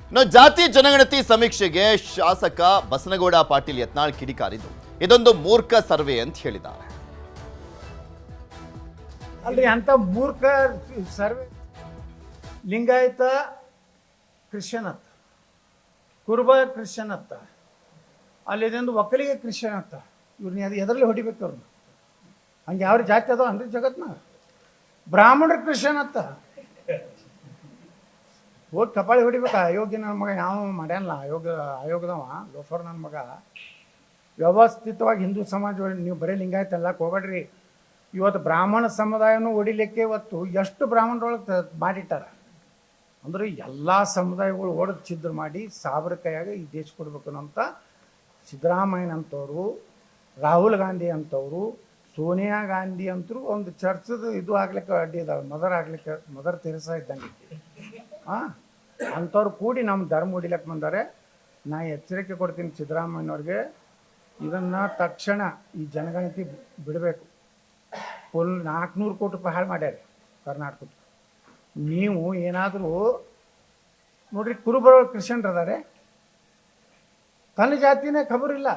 ಇನ್ನು ಜಾತಿ ಜನಗಣತಿ ಸಮೀಕ್ಷೆಗೆ ಶಾಸಕ ಬಸನಗೌಡ ಪಾಟೀಲ್ ಯತ್ನಾಳ್ ಕಿಡಿಕಾರಿದ್ದು ಇದೊಂದು ಮೂರ್ಖ ಸರ್ವೆ ಅಂತ ಹೇಳಿದ್ದಾರೆ. ಅಲ್ರಿ ಅಂತ ಮೂರ್ಖ ಸರ್ವೆ. ಲಿಂಗಾಯತ ಕ್ರಿಶ್ಚಿಯನ್ ಅತ್ತ, ಕುರುಬ ಕ್ರಿಶ್ಚಿಯನ್ ಅತ್ತ, ಅಲ್ಲಿದೊಂದು ಒಕ್ಕಲಿಗೆ ಕ್ರಿಶ್ಚಿಯನ್ ಅತ್ತ. ಇವ್ರನ್ನ ಅದು ಎದರಲ್ಲಿ ಹೊಡಿಬೇಕು ಅವ್ರನ್ನ? ಹಂಗೆ ಯಾವ ಜಾತಿ ಅದಾವ ಅನ್ರಿ ಜಗತ್ನ? ಬ್ರಾಹ್ಮಣರು ಕ್ರಿಶ್ಚಿಯನ್ ಅತ್ತ, ಹೋಗಿ ಕಪಾಳಿ ಹೊಡಿಬೇಕು. ಅಯೋಗ್ಯ ನನ್ನ ಮಗ ಯಾವ ಮಾಡ್ಯಾನಲ್ಲ, ಆಯೋಗದವ ಲೋಫರ್ ನನ್ನ ಮಗ. ವ್ಯವಸ್ಥಿತವಾಗಿ ಹಿಂದೂ ಸಮಾಜ ನೀವು ಬರೀ ಲಿಂಗಾಯತ ಎಲ್ಲಕ್ಕೆ ಹೋಗ್ಬೇಡ್ರಿ. ಇವತ್ತು ಬ್ರಾಹ್ಮಣ ಸಮುದಾಯನೂ ಹೊಡಿಲಿಕ್ಕೆ ಇವತ್ತು ಎಷ್ಟು ಬ್ರಾಹ್ಮಣರೊಳಗೆ ಮಾಡಿಟ್ಟಾರ ಅಂದ್ರೆ ಎಲ್ಲ ಸಮುದಾಯಗಳು ಒಡೆದು ಛಿದ್ರ ಮಾಡಿ ಸಾವಿರ ಕೈಯಾಗ ಈ ದೇಶ ಕೊಡ್ಬೇಕು ಅಂತ ಸಿದ್ದರಾಮಯ್ಯನಂಥವ್ರು, ರಾಹುಲ್ ಗಾಂಧಿ ಅಂಥವ್ರು, ಸೋನಿಯಾ ಗಾಂಧಿ ಅಂತರೂ ಒಂದು ಚರ್ಚದ ಇದು ಆಗ್ಲಿಕ್ಕೆ ಅಡ್ಡಿ ಇದಾವೆ. ಮದರ್ ತೆರೆಸಾ ಇದ್ದಂಗೆ ಅಂಥವ್ರು ಕೂಡಿ ನಮ್ಮ ಧರ್ಮ ಹೊಡಿಲಕ್ಕೆ ಬಂದರೆ ನಾ ಎಚ್ಚರಿಕೆ ಕೊಡ್ತೀನಿ ಸಿದ್ದರಾಮಯ್ಯನವ್ರಿಗೆ, ಇದನ್ನು ತಕ್ಷಣ ಈ ಜನಗಣತಿ ಬಿಡಬೇಕು. ಫುಲ್ 400 ಕೋಟಿ ರೂಪಾಯಿ ಹಾಳು ಮಾಡ್ಯಾರ ಕರ್ನಾಟಕದ. ನೀವು ಏನಾದರೂ ನೋಡ್ರಿ, ಕುರುಬರು ಕ್ರಿಶ್ಚಿಯನ್ರು ಅದಾರೆ, ತನ್ನ ಜಾತಿನೇ ಖಬರಿಲ್ಲ.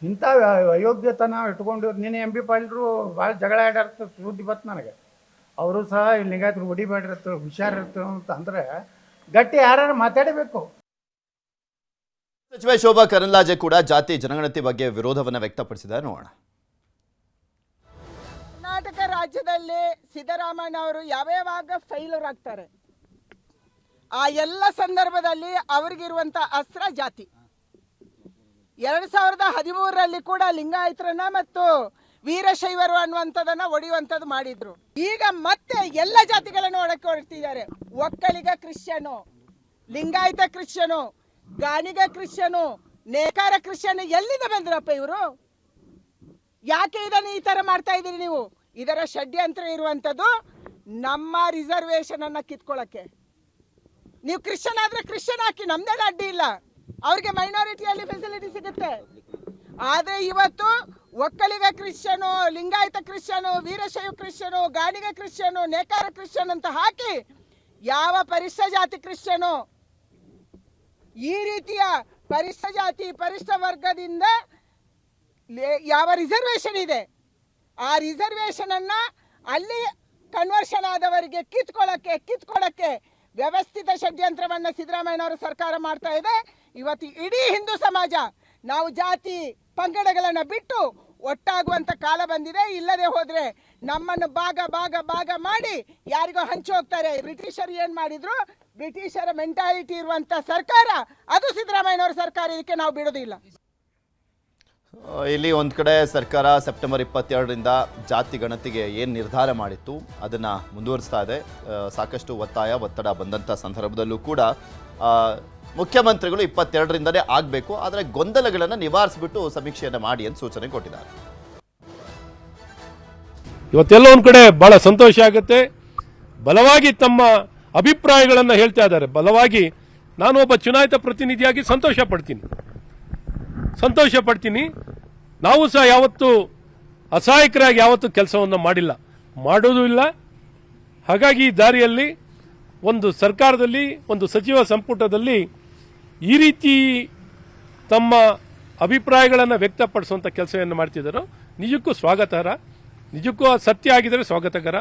ಇಂಥ ಅಯೋಗ್ಯತನ ಇಟ್ಕೊಂಡು ನಿನ್ನೆ ಎಂ ಬಿ ಪಾಟೀಲ್ರು ಭಾಳ ಜಗಳ ಆಡಾರ್ತ ಸುದ್ದಿ ಬತ್ತು ನನಗೆ. ಅವರು ಸಹ ಲಿಂಗಾಯತರು ಹೊಡಿಬೇಡಿರತ್ತೆ, ಹುಷಾರಿರ್ತಾರೆ ಅಂತ ಅಂದರೆ ಗಟ್ಟಿ ಯಾರು ಮಾತಾಡಬೇಕು. ಸಚಿವೆ ಶೋಭಾ ಕರಂದ್ಲಾಜೆ ಕೂಡ ಜಾತಿ ಜನಗಣತಿ ಬಗ್ಗೆ ವಿರೋಧವನ್ನು ವ್ಯಕ್ತಪಡಿಸಿದ್ದಾರೆ. ನೋಡೋಣ. ಕರ್ನಾಟಕ ರಾಜ್ಯದಲ್ಲಿ ಸಿದ್ದರಾಮಯ್ಯ ಅವರು ಯಾವ್ಯಾವಾಗ ಫೈಲರ್ ಆಗ್ತಾರೆ ಆ ಎಲ್ಲ ಸಂದರ್ಭದಲ್ಲಿ ಅವರಿಗಿರುವಂತ ಅಸ್ತ್ರ ಜಾತಿ. 2013ರಲ್ಲಿ ಕೂಡ ಲಿಂಗಾಯತರನ್ನ ಮತ್ತು ವೀರಶೈವರು ಅನ್ನುವಂಥದ್ದನ್ನ ಒಡೆಯುವಂಥದ್ದು ಮಾಡಿದ್ರು. ಈಗ ಮತ್ತೆ ಎಲ್ಲ ಜಾತಿಗಳನ್ನು ಒಡಕ್ಕೆ ಹೊರಟಿದ್ದಾರೆ. ಒಕ್ಕಲಿಗ ಕ್ರಿಶ್ಚಿಯನು, ಲಿಂಗಾಯತ ಕ್ರಿಶ್ಚಿಯನು, ಗಾಣಿಗ ಕ್ರಿಶ್ಚಿಯನು, ನೇಕಾರ ಕ್ರಿಶ್ಚಿಯನ್ ಎಲ್ಲಿಂದ ಬಂದ್ರಪ್ಪ ಇವರು? ಯಾಕೆ ಇದನ್ನು ಈ ತರ ಮಾಡ್ತಾ ಇದ್ದೀರಿ ನೀವು? ಇದರ ಷಡ್ಯಂತ್ರ ಇರುವಂಥದ್ದು ನಮ್ಮ ರಿಸರ್ವೇಶನ್ ಅನ್ನ ಕಿತ್ಕೊಳ್ಳಕ್ಕೆ. ನೀವು ಕ್ರಿಶ್ಚಿಯನ್ ಆದ್ರೆ ಕ್ರಿಶ್ಚಿಯನ್ ಹಾಕಿ, ನಮ್ದೇನು ಅಡ್ಡಿ ಇಲ್ಲ, ಅವ್ರಿಗೆ ಮೈನಾರಿಟಿಯಲ್ಲಿ ಫೆಸಿಲಿಟಿ ಸಿಗುತ್ತೆ. ಆದ್ರೆ ಇವತ್ತು ಒಕ್ಕಲಿಗ ಕ್ರಿಶ್ಚಿಯನು, ಲಿಂಗಾಯತ ಕ್ರಿಶ್ಚಿಯನು, ವೀರಶೈವ ಕ್ರಿಶ್ಚಿಯನು, ಗಾಣಿಗ ಕ್ರಿಶ್ಚಿಯನು, ನೇಕಾರ ಕ್ರಿಶ್ಚಿಯನ್ ಅಂತ ಹಾಕಿ ಯಾವ ಪರಿಶಿಷ್ಟ ಜಾತಿ ಕ್ರಿಶ್ಚಿಯನು, ಈ ರೀತಿಯ ಪರಿಶಿಷ್ಟ ಜಾತಿ ಪರಿಶಿಷ್ಟ ವರ್ಗದಿಂದ ಯಾವ ರಿಸರ್ವೇಶನ್ ಇದೆ ಆ ರಿಸರ್ವೇಶನ್ ಅನ್ನ ಅಲ್ಲಿ ಕನ್ವರ್ಷನ್ ಆದವರಿಗೆ ಕಿತ್ಕೊಳ್ಳಕ್ಕೆ ವ್ಯವಸ್ಥಿತ ಷಡ್ಯಂತ್ರವನ್ನ ಸಿದ್ದರಾಮಯ್ಯನವರ ಸರ್ಕಾರ ಮಾಡ್ತಾ ಇದೆ. ಇವತ್ತು ಇಡೀ ಹಿಂದೂ ಸಮಾಜ ನಾವು ಜಾತಿ ಪಂಗಡಗಳನ್ನ ಬಿಟ್ಟು ಒಟ್ಟಾಗುವಂತ ಕಾಲ ಬಂದಿದೆ. ಇಲ್ಲದೆ ಹೋದ್ರೆ ನಮ್ಮನ್ನು ಭಾಗ ಮಾಡಿ ಯಾರಿಗೋ ಹಂಚಿ ಹೋಗ್ತಾರೆ. ಬ್ರಿಟಿಷರು ಏನ್ ಮಾಡಿದ್ರು, ಬ್ರಿಟಿಷರ ಮೆಂಟಾಲಿಟಿ ಇರುವಂತ ಸರ್ಕಾರ ಅದು ಸಿದ್ದರಾಮಯ್ಯನವರ ಸರ್ಕಾರ. ಇದಕ್ಕೆ ನಾವು ಬಿಡೋದಿಲ್ಲ. ಇಲ್ಲಿ ಒಂದು ಕಡೆ ಸರ್ಕಾರ ಸೆಪ್ಟೆಂಬರ್ 22ರಿಂದ ಜಾತಿ ಗಣತಿಗೆ ಏನು ನಿರ್ಧಾರ ಮಾಡಿತ್ತು ಅದನ್ನು ಮುಂದುವರಿಸ್ತಾ ಇದೆ. ಸಾಕಷ್ಟು ಒತ್ತಡ ಬಂದಂಥ ಸಂದರ್ಭದಲ್ಲೂ ಕೂಡ ಮುಖ್ಯಮಂತ್ರಿಗಳು 22ರಿಂದಲೇ ಆಗಬೇಕು, ಆದರೆ ಗೊಂದಲಗಳನ್ನು ನಿವಾರಿಸಿಬಿಟ್ಟು ಸಮೀಕ್ಷೆಯನ್ನು ಮಾಡಿ ಅಂತ ಸೂಚನೆ ಕೊಟ್ಟಿದ್ದಾರೆ. ಇವತ್ತೆಲ್ಲ ಒಂದು ಕಡೆ ಬಹಳ ಸಂತೋಷ ಆಗುತ್ತೆ. ಬಲವಾಗಿ ತಮ್ಮ ಅಭಿಪ್ರಾಯಗಳನ್ನು ಹೇಳ್ತಾ ಇದ್ದಾರೆ. ಬಲವಾಗಿ ನಾನು ಒಬ್ಬ ಚುನಾಯಿತ ಪ್ರತಿನಿಧಿಯಾಗಿ ಸಂತೋಷ ಪಡ್ತೀನಿ. ನಾವು ಸಹ ಯಾವತ್ತೂ ಅಸಹಾಯಕರಾಗಿ ಯಾವತ್ತೂ ಕೆಲಸವನ್ನು ಮಾಡೋದೂ ಇಲ್ಲ. ಹಾಗಾಗಿ ಈ ದಾರಿಯಲ್ಲಿ ಒಂದು ಸರ್ಕಾರದಲ್ಲಿ, ಒಂದು ಸಚಿವ ಸಂಪುಟದಲ್ಲಿ ಈ ರೀತಿ ತಮ್ಮ ಅಭಿಪ್ರಾಯಗಳನ್ನು ವ್ಯಕ್ತಪಡಿಸುವಂಥ ಕೆಲಸವನ್ನು ಮಾಡ್ತಿದ್ದಾರೋ ನಿಜಕ್ಕೂ ಸ್ವಾಗತಾರ್ಹ, ನಿಜಕ್ಕೂ ಸತ್ಯ ಆಗಿದ್ದರೆ ಸ್ವಾಗತಕರ.